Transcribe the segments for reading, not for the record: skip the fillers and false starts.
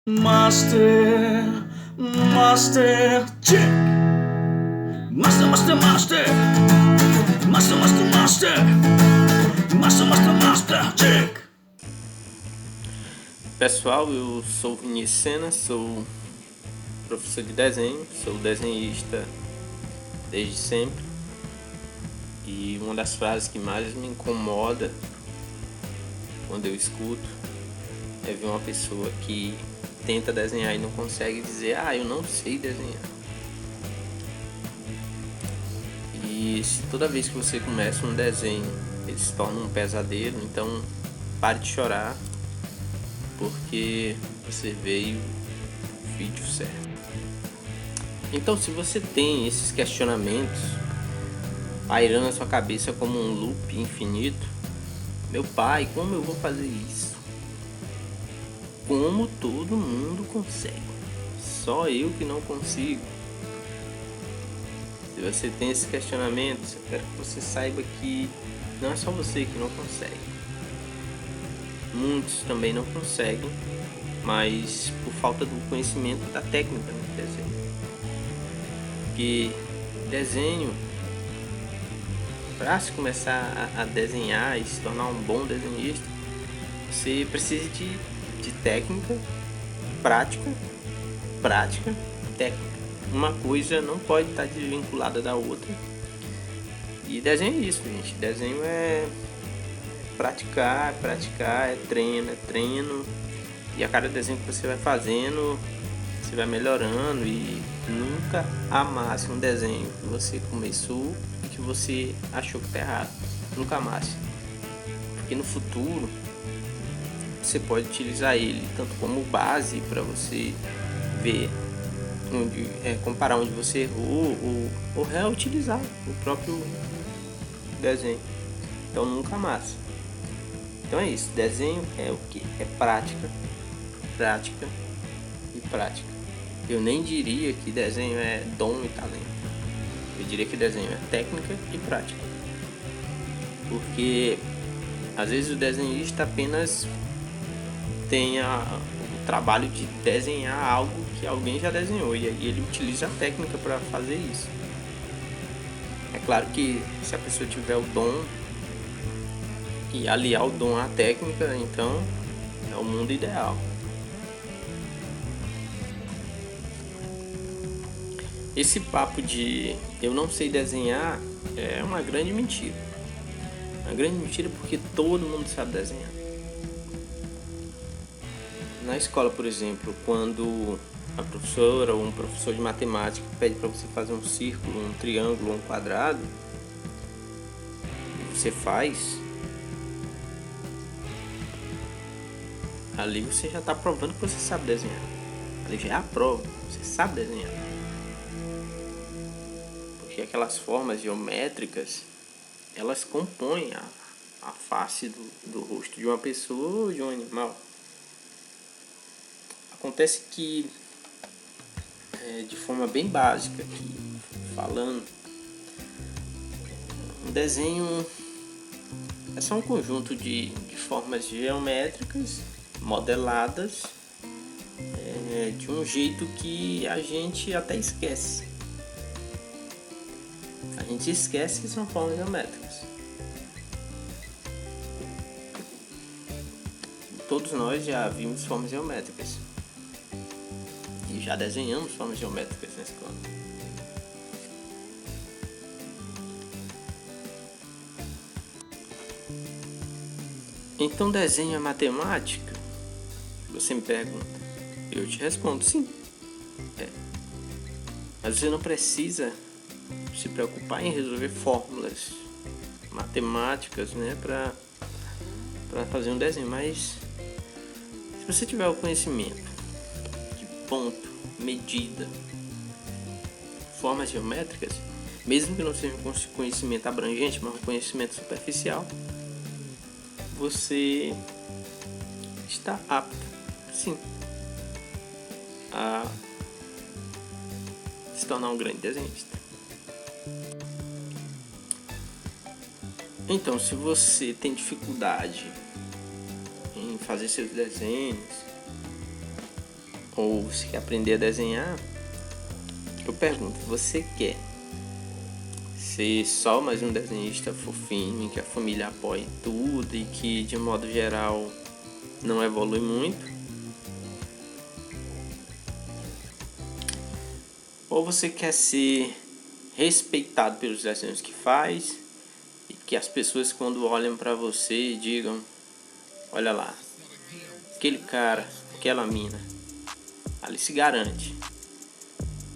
Master, Master, check. Master, Master, Master. Master, Master, Master. Master, Master, Master, check. Pessoal, eu sou Vinícius Sena, sou professor de desenho, sou desenhista desde sempre. E uma das frases que mais me incomoda quando eu escuto é ver uma pessoa que tenta desenhar e não consegue dizer: eu não sei desenhar. E se toda vez que você começa um desenho ele se torna um pesadelo, então pare de chorar, porque você veio no vídeo certo. Então, se você tem esses questionamentos pairando na sua cabeça como um loop infinito: meu pai, como eu vou fazer isso? Como todo mundo consegue, só eu que não consigo. Se você tem esse questionamento, eu quero que você saiba que não é só você que não consegue. Muitos também não conseguem, mas por falta do conhecimento da técnica do desenho. Porque desenho, para se começar a desenhar e se tornar um bom desenhista, você precisa de técnica, prática, técnica. Uma coisa não pode estar desvinculada da outra. E desenho é isso, gente. Desenho é praticar, é treino. E a cada desenho que você vai fazendo, você vai melhorando. E nunca amasse um desenho que você começou e que você achou que tá errado. Nunca amasse. Porque no futuro você pode utilizar ele tanto como base para você ver comparar onde você errou ou reutilizar o próprio desenho. Então nunca mais. Então é isso, desenho é o que? É prática e prática. Eu nem diria que desenho é dom e talento. Eu diria que desenho é técnica e prática. Porque às vezes o desenhista apenas tem o trabalho de desenhar algo que alguém já desenhou, e aí ele utiliza a técnica para fazer isso. É claro que se a pessoa tiver o dom e aliar o dom à técnica, então é o mundo ideal. Esse papo de eu não sei desenhar é uma grande mentira. Uma grande mentira, porque todo mundo sabe desenhar. Na escola, por exemplo, quando a professora ou um professor de matemática pede para você fazer um círculo, um triângulo, um quadrado, e você faz, ali você já está provando que você sabe desenhar. Ali já é a prova, você sabe desenhar. Porque aquelas formas geométricas, elas compõem a face do rosto de uma pessoa ou de um animal. Acontece que, de forma bem básica aqui, falando, um desenho é só um conjunto de formas geométricas modeladas de um jeito que a gente até esquece. A gente esquece que são formas geométricas. Todos nós já vimos formas geométricas. E já desenhamos formas geométricas na escola. Então desenho é matemática? Você me pergunta. Eu te respondo sim. Mas você não precisa se preocupar em resolver fórmulas matemáticas, para fazer um desenho. Mas se você tiver o conhecimento de ponto, medida, formas geométricas, mesmo que não seja um conhecimento abrangente, mas um conhecimento superficial, você está apto, sim, a se tornar um grande desenhista. Então, se você tem dificuldade em fazer seus desenhos, ou você quer aprender a desenhar, eu pergunto, você quer ser só mais um desenhista fofinho, em que a família apoie tudo e que de modo geral não evolui muito? Ou você quer ser respeitado pelos desenhos que faz e que as pessoas quando olham para você digam, olha lá, aquele cara, aquela mina, ali se garante.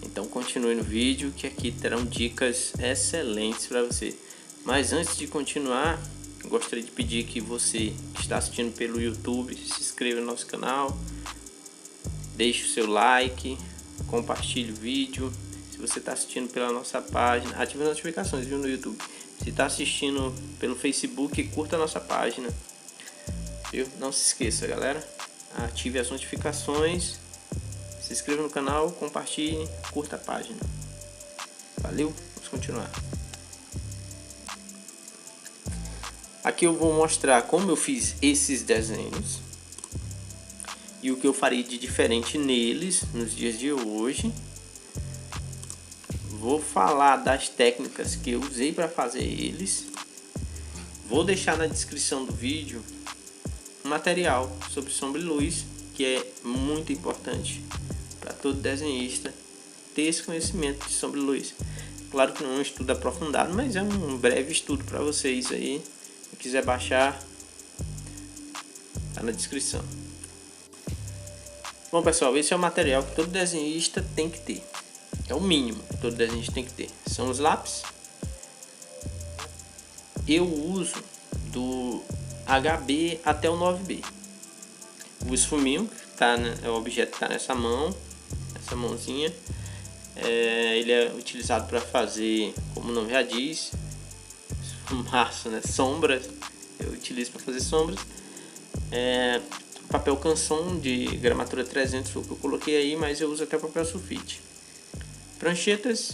Então continue no vídeo que aqui terão dicas excelentes para você. Mas antes de continuar, gostaria de pedir que você que está assistindo pelo YouTube se inscreva no nosso canal, deixe o seu like, compartilhe o vídeo. Se você está assistindo pela nossa página, ative as notificações, viu, no YouTube. Se está assistindo pelo Facebook, curta a nossa página, viu? Não se esqueça, galera, ative as notificações, se inscreva no canal, compartilhe, curta a página. Valeu, vamos continuar. Aqui eu vou mostrar como eu fiz esses desenhos e o que eu farei de diferente neles nos dias de hoje. Vou falar das técnicas que eu usei para fazer eles. Vou deixar na descrição do vídeo um material sobre sombra e luz, que é muito importante para todo desenhista ter esse conhecimento de sombra e luz. Claro que não é um estudo aprofundado, mas é um breve estudo para vocês aí. Se quiser baixar, tá na descrição. Bom, pessoal, esse é o material que todo desenhista tem que ter. É o mínimo que todo desenhista tem que ter. São os lápis. Eu uso do HB até o 9B. O esfuminho, tá, né, é o objeto que está nessa mão, essa mãozinha. Ele é utilizado para fazer, como o nome já diz, esfumaço, né, sombras. Eu utilizo para fazer sombras. Papel canson de gramatura 300 foi o que eu coloquei aí, mas eu uso até papel sulfite. Pranchetas,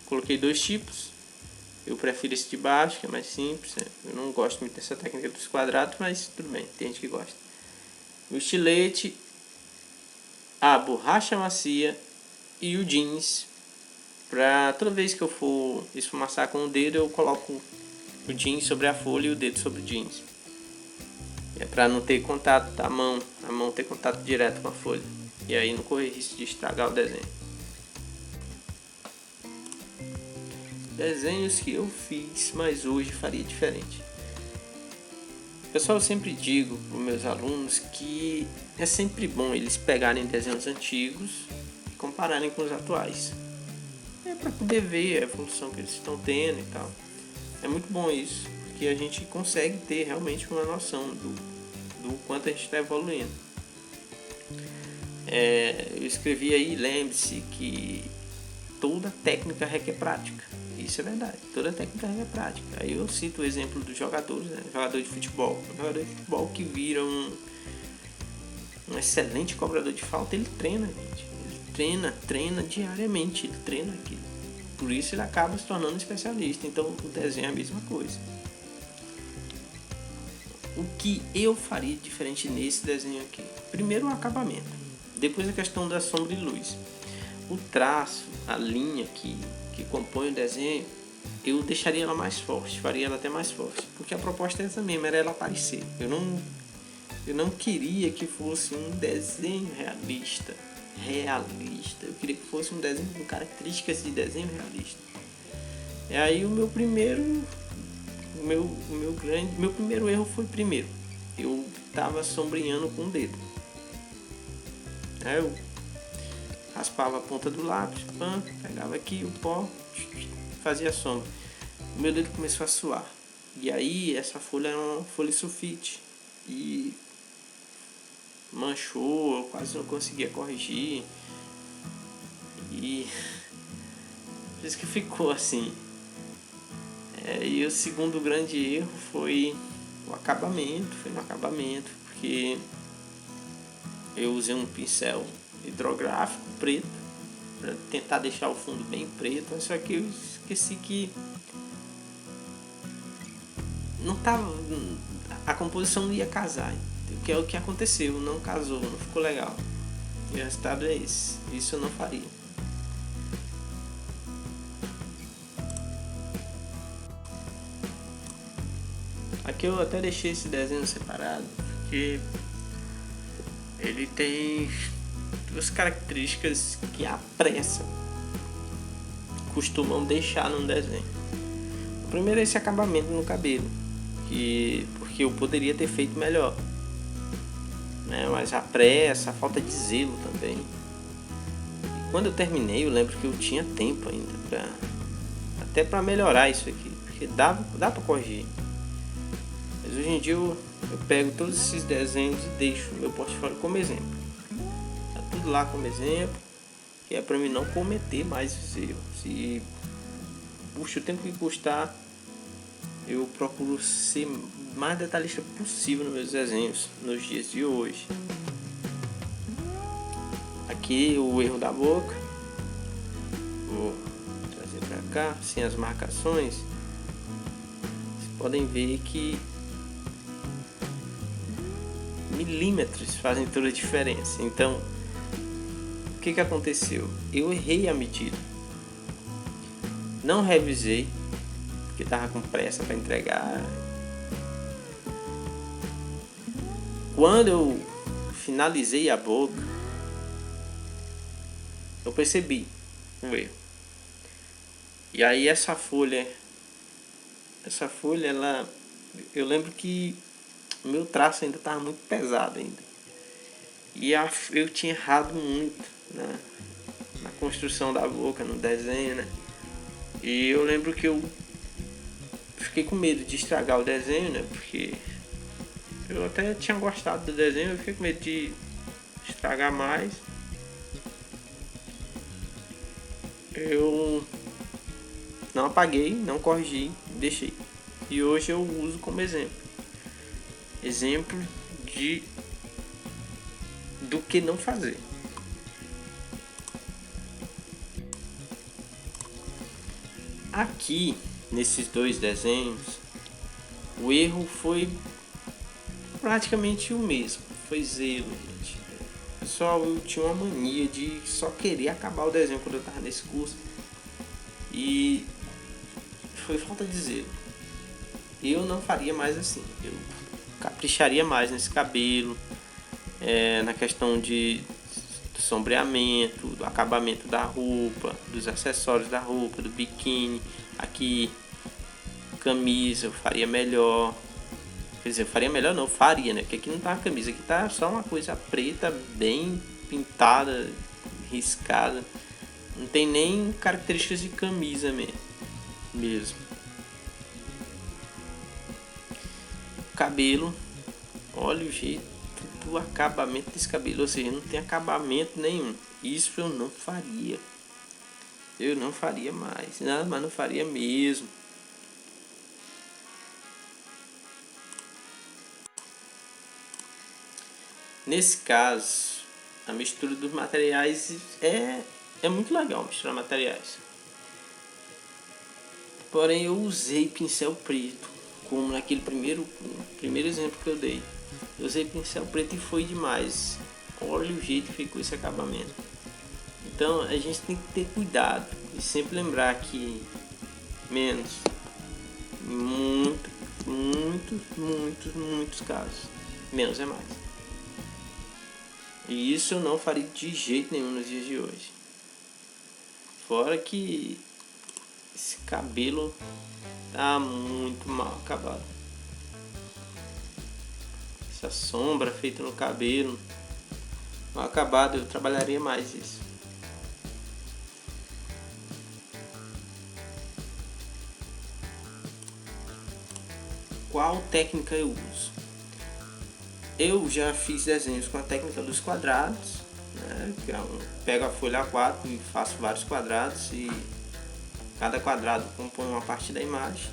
coloquei 2 tipos. Eu prefiro esse de baixo, que é mais simples. Eu não gosto muito dessa técnica dos quadrados, mas tudo bem, tem gente que gosta. O estilete, a borracha macia e o jeans. Pra toda vez que eu for esfumaçar com o dedo, eu coloco o jeans sobre a folha e o dedo sobre o jeans. É para não ter contato da mão, a mão ter contato direto com a folha. E aí não correr risco de estragar o desenho. Desenhos que eu fiz, mas hoje faria diferente. Pessoal, eu sempre digo para os meus alunos que é sempre bom eles pegarem desenhos antigos e compararem com os atuais. É para poder ver a evolução que eles estão tendo e tal. É muito bom isso, porque a gente consegue ter realmente uma noção do quanto a gente está evoluindo. Eu escrevi aí, lembre-se que toda técnica requer prática. Isso é verdade, toda técnica requer prática. Aí eu cito o exemplo dos jogadores, né? Jogador de futebol. Um jogador de futebol que vira um excelente cobrador de falta, ele treina, gente. Ele treina diariamente, ele treina aquilo. Por isso ele acaba se tornando um especialista. Então o desenho é a mesma coisa. O que eu faria diferente nesse desenho aqui? Primeiro o acabamento, depois a questão da sombra e luz. O traço, a linha que compõe o desenho, eu deixaria ela mais forte, faria ela até mais forte, porque a proposta é essa mesmo, era ela aparecer. Eu não queria que fosse um desenho realista. Eu queria que fosse um desenho com características de desenho realista. E aí o meu primeiro erro foi primeiro. Eu estava sombreando com o dedo. Aí eu raspava a ponta do lápis, pegava aqui o pó, fazia a sombra. O meu dedo começou a suar. E aí essa folha era uma folha sulfite. E manchou, eu quase não conseguia corrigir. E por isso que ficou assim. E o segundo grande erro foi no acabamento, porque eu usei um pincel hidrográfico preto para tentar deixar o fundo bem preto, só que eu esqueci que não tava, a composição não ia casar, que é o que aconteceu, não casou, não ficou legal. E o resultado é esse. Isso eu não faria. Aqui eu até deixei esse desenho separado, porque ele tem duas características que a pressa costumam deixar num desenho. O primeiro é esse acabamento no cabelo, porque eu poderia ter feito melhor, né? Mas a pressa, a falta de zelo também. E quando eu terminei, eu lembro que eu tinha tempo ainda até para melhorar isso aqui, porque dá para corrigir. Mas hoje em dia eu pego todos esses desenhos e deixo no meu portfólio como exemplo. Tá tudo lá como exemplo, que é para mim não cometer mais esse erro. Se puxa o tempo que custar, eu procuro ser mais detalhista possível nos meus desenhos nos dias de hoje. Aqui o erro da boca, vou trazer para cá, sem as marcações. Vocês podem ver que milímetros fazem toda a diferença. Então, o que aconteceu? Eu errei a medida, não revisei, porque estava com pressa para entregar. Quando eu finalizei a boca, eu percebi o erro. E aí essa folha, ela, eu lembro que o meu traço ainda estava muito pesado ainda. E eu tinha errado muito na construção da boca, no desenho, né? E eu lembro que eu fiquei com medo de estragar o desenho, né? Porque eu até tinha gostado do desenho, eu fiquei com medo de estragar mais. Eu não apaguei, não corrigi, deixei. E hoje eu uso como exemplo. Exemplo do que não fazer. Aqui, nesses dois desenhos, o erro foi praticamente o mesmo. Foi zelo, gente. Pessoal, eu tinha uma mania de só querer acabar o desenho quando eu estava nesse curso. E foi falta de zelo. Eu não faria mais assim. Eu capricharia mais nesse cabelo, na questão do sombreamento, do acabamento da roupa, dos acessórios da roupa, do biquíni. Aqui, camisa, eu faria melhor. Quer dizer, eu faria melhor não, faria, né? Porque aqui não tá uma camisa, aqui tá só uma coisa preta, bem pintada, riscada. Não tem nem características de camisa mesmo. Cabelo, olha o jeito do acabamento desse cabelo, ou seja, não tem acabamento nenhum. Isso eu não faria. Eu não faria mais, mas não faria mesmo. Nesse caso, a mistura dos materiais é muito legal, misturar materiais. Porém, eu usei pincel preto, como naquele primeiro exemplo que eu dei. Eu usei pincel preto e foi demais. Olha o jeito que ficou esse acabamento. Então a gente tem que ter cuidado e sempre lembrar que menos, muitos casos, menos é mais. E isso eu não faria de jeito nenhum nos dias de hoje. Fora que esse cabelo tá muito mal acabado. Essa sombra feita no cabelo mal acabado, eu trabalharia mais isso. Qual técnica eu uso? Eu já fiz desenhos com a técnica dos quadrados, né? Pego a folha A4 e faço vários quadrados e cada quadrado compõe uma parte da imagem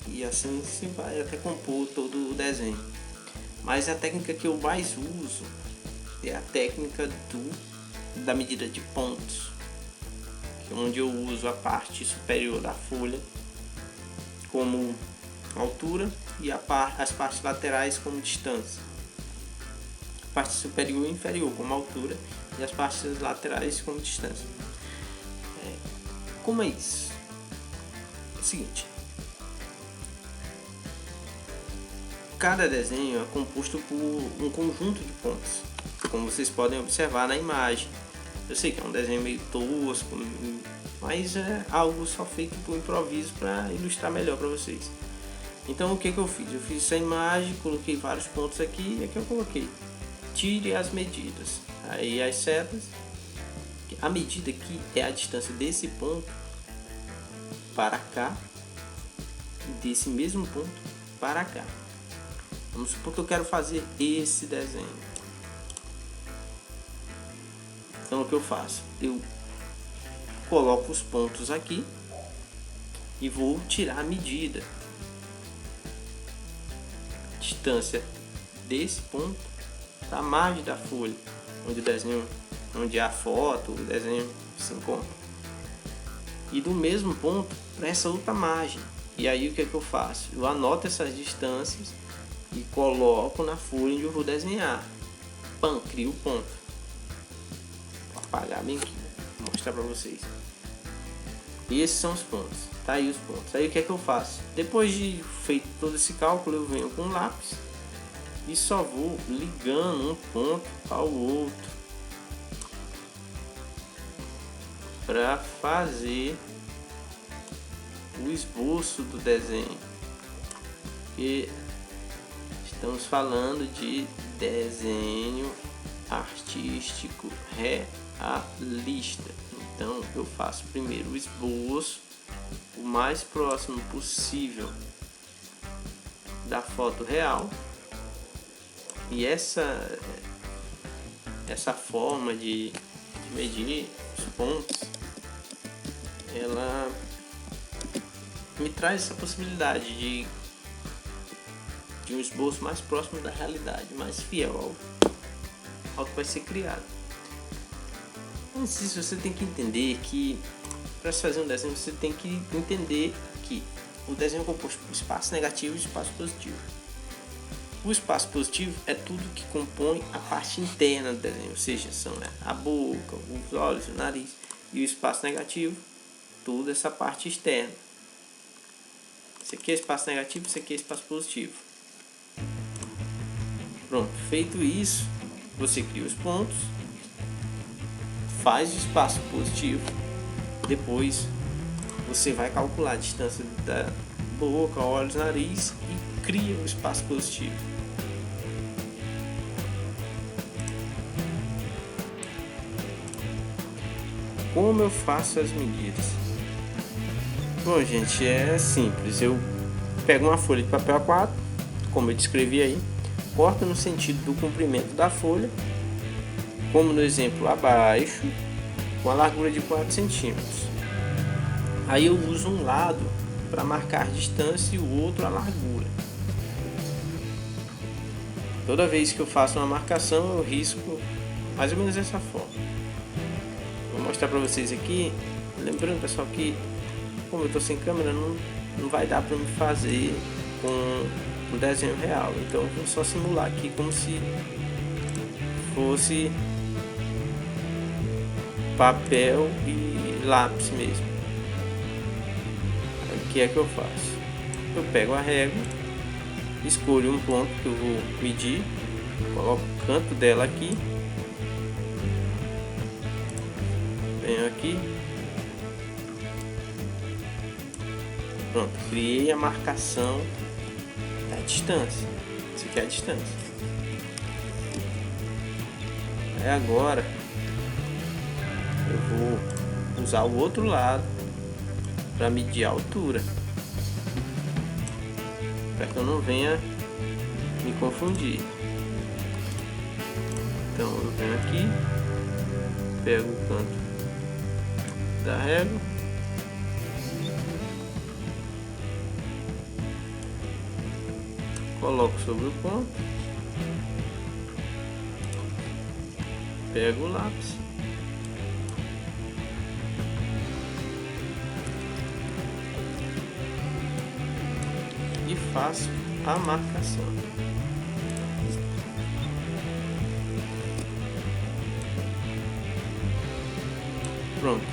e assim se vai até compor todo o desenho. Mas a técnica que eu mais uso é a técnica da medida de pontos, que é onde eu uso a parte superior da folha como altura e as partes laterais como distância. A parte superior e inferior como altura e as partes laterais com distância. Como é isso? É o seguinte: cada desenho é composto por um conjunto de pontos, como vocês podem observar na imagem. Eu sei que é um desenho meio tosco, mas é algo só feito por improviso para ilustrar melhor para vocês. Então o que eu fiz? Eu fiz essa imagem, coloquei vários pontos aqui, e aqui eu coloquei tire as medidas. Aí as setas, a medida aqui é a distância desse ponto para cá, desse mesmo ponto para cá. Vamos supor que eu quero fazer esse desenho. Então o que eu faço? Eu coloco os pontos aqui e vou tirar a medida. Distância desse ponto da margem da folha, onde o desenho, onde a foto, o desenho se encontra. E do mesmo ponto para essa outra margem. E aí o que eu faço? Eu anoto essas distâncias e coloco na folha onde eu vou desenhar. Pam, crio o ponto. Vou apagar bem aqui, vou mostrar para vocês. E esses são os pontos. Tá aí os pontos. Aí o que eu faço? Depois de feito todo esse cálculo, eu venho com um lápis e só vou ligando um ponto ao outro para fazer o esboço do desenho. E estamos falando de desenho artístico realista. Então eu faço primeiro o esboço o mais próximo possível da foto real, e essa forma de medir os pontos, ela me traz essa possibilidade de um esboço mais próximo da realidade, mais fiel ao que vai ser criado. Antes disso, você tem que entender que para se fazer um desenho, você tem que entender que o desenho é composto por espaço negativo e espaço positivo. O espaço positivo é tudo que compõe a parte interna do desenho, ou seja, são a boca, os olhos, o nariz. E o espaço negativo, toda essa parte externa. Isso aqui é espaço negativo, isso aqui é espaço positivo. Pronto, feito isso, você cria os pontos, faz o espaço positivo, depois você vai calcular a distância da boca, olhos, nariz e cria o espaço positivo. Como eu faço as medidas? Bom, gente, é simples. Eu pego uma folha de papel A4, como eu descrevi aí, corto no sentido do comprimento da folha, como no exemplo abaixo, com a largura de 4 centímetros. Aí eu uso um lado para marcar a distância e o outro a largura. Toda vez que eu faço uma marcação, eu risco mais ou menos dessa forma. Vou mostrar para vocês aqui. Lembrando, pessoal, que como eu estou sem câmera, não vai dar para me fazer com o desenho real. Então eu vou só simular aqui como se fosse papel e lápis mesmo. O que é que eu faço? Eu pego a régua, escolho um ponto que eu vou medir, coloco o canto dela aqui, venho aqui, pronto, criei a marcação da distância. Isso aqui é a distância. Aí agora eu vou usar o outro lado para medir a altura, para que eu não venha me confundir. Então eu venho aqui, pego o canto da régua, coloco sobre o ponto, pego o lápis e faço a marcação. Pronto.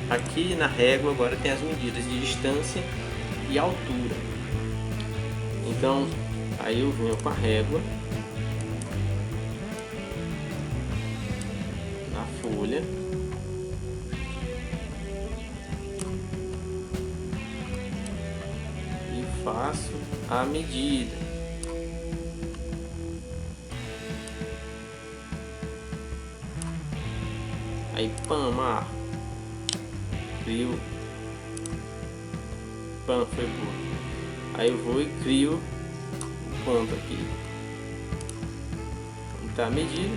Aqui na régua agora tem as medidas de distância e altura. Então, aí eu venho com a régua na folha. E faço a medida. Aí, pam, marco. Crio. Pam, foi bom. Aí eu vou e crio o ponto aqui. Tá a medida.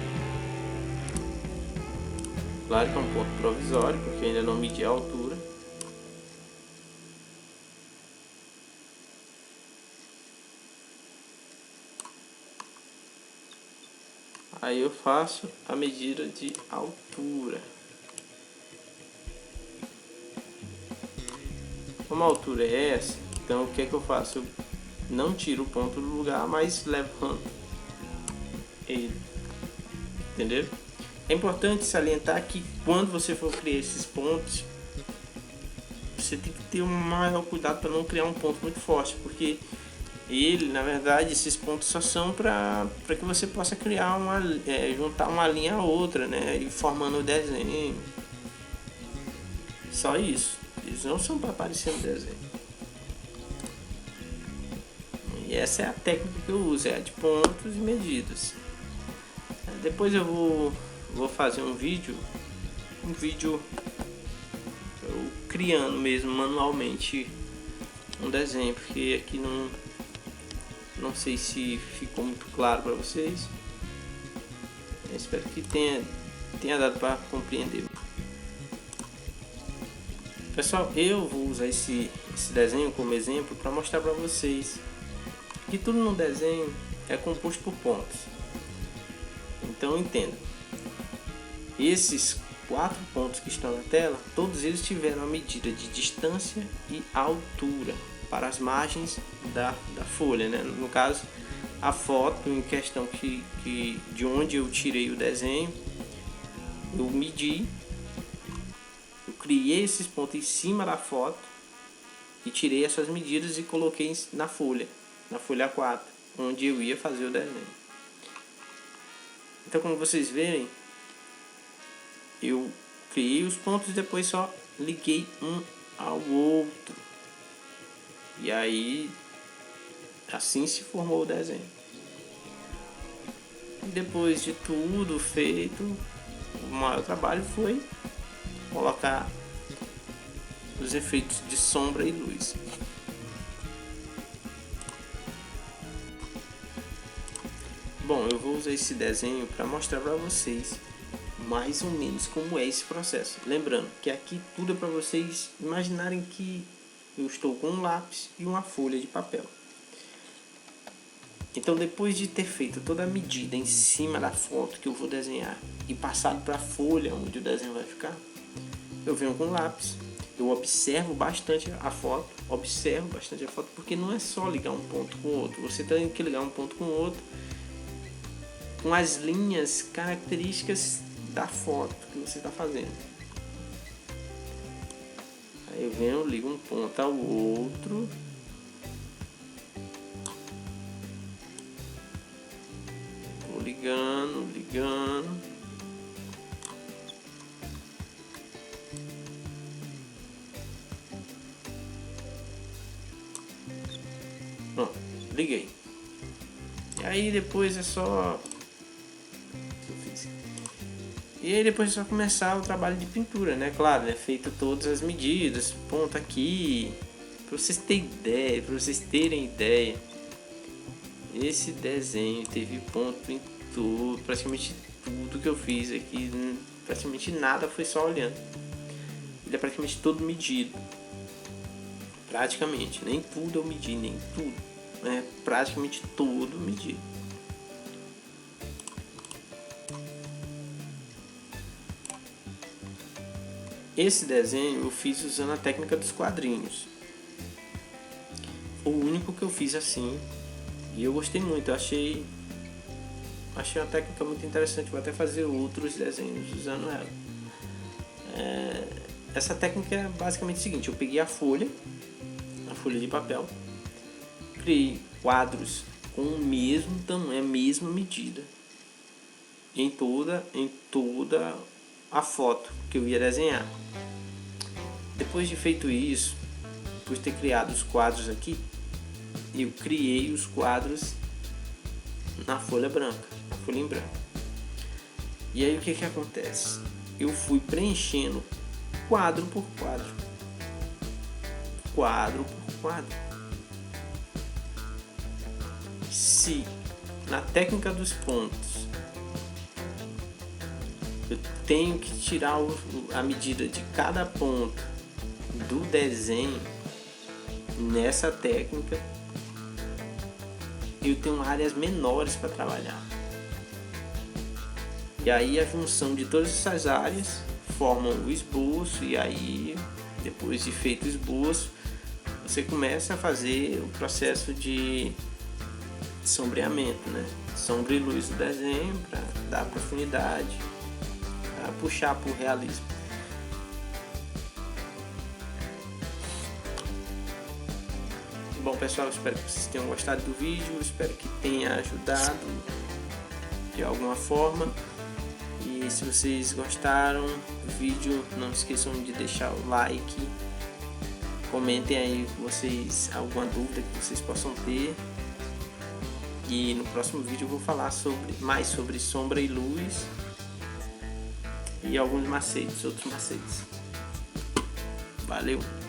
Claro que é um ponto provisório, porque ainda não medi a altura. Aí eu faço a medida de altura. Como a altura é essa, então o que é que eu faço? Eu não tiro o ponto do lugar, mas levanto ele. Entendeu? É importante salientar que quando você for criar esses pontos, você tem que ter um maior cuidado para não criar um ponto muito forte, porque na verdade, esses pontos só são para que você possa criar juntar uma linha a outra, né? E formando o desenho. Só isso. Eles não são para aparecer no desenho. E essa é a técnica que eu uso, é a de pontos e medidas. Depois eu vou fazer um vídeo eu criando mesmo manualmente um desenho, porque aqui não sei se ficou muito claro para vocês. Eu espero que tenha dado para compreender. Pessoal, eu vou usar esse desenho como exemplo para mostrar para vocês que tudo no desenho é composto por pontos. Então entenda. Esses 4 pontos que estão na tela, todos eles tiveram a medida de distância e altura para as margens da folha, né? No caso, a foto em questão que de onde eu tirei o desenho, eu medi, eu criei esses pontos em cima da foto e tirei essas medidas e coloquei na folha A4, onde eu ia fazer o desenho. Então, como vocês verem, eu criei os pontos e depois só liguei um ao outro. E aí, assim se formou o desenho. E depois de tudo feito, o maior trabalho foi colocar os efeitos de sombra e luz. Bom, eu vou usar esse desenho para mostrar para vocês mais ou menos como é esse processo. Lembrando que aqui tudo é para vocês imaginarem que eu estou com um lápis e uma folha de papel. Então, depois de ter feito toda a medida em cima da foto que eu vou desenhar e passado para a folha onde o desenho vai ficar, eu venho com o lápis, eu observo bastante a foto, porque não é só ligar um ponto com o outro, você tem que ligar um ponto com o outro com as linhas características da foto que você está fazendo. Aí eu venho, ligo um ponto ao outro. Vou ligando. Pronto, liguei. E aí depois é só... E aí depois é só começar o trabalho de pintura, né? Claro, é feito todas as medidas, ponto aqui, para vocês terem ideia, esse desenho teve ponto em tudo, praticamente tudo que eu fiz aqui, praticamente nada foi só olhando. Ele é praticamente todo medido, praticamente, nem tudo eu medi, nem tudo, é praticamente todo medido. Esse desenho eu fiz usando a técnica dos quadrinhos. O único que eu fiz assim. E eu gostei muito. Eu achei uma técnica muito interessante. Vou até fazer outros desenhos usando ela. essa técnica é basicamente o seguinte: eu peguei a folha de papel, criei quadros com o mesmo tamanho, a mesma medida em toda a foto que eu ia desenhar. Depois de feito isso, depois de ter criado os quadros aqui, eu criei os quadros na folha branca, na folha em branco. E aí o que acontece? Eu fui preenchendo quadro por quadro, quadro por quadro. Se na técnica dos pontos eu tenho que tirar a medida de cada ponto do desenho, nessa técnica eu tenho áreas menores para trabalhar. E aí a junção de todas essas áreas formam o esboço, e aí depois de feito o esboço, você começa a fazer o processo de sombreamento, né? Sombra e luz do desenho para dar profundidade, para puxar para o realismo. Bom, pessoal, espero que vocês tenham gostado do vídeo, espero que tenha ajudado de alguma forma. E se vocês gostaram do vídeo, não esqueçam de deixar o like, comentem aí vocês alguma dúvida que vocês possam ter. E no próximo vídeo eu vou falar mais sobre sombra e luz e alguns macetes, outros macetes. Valeu!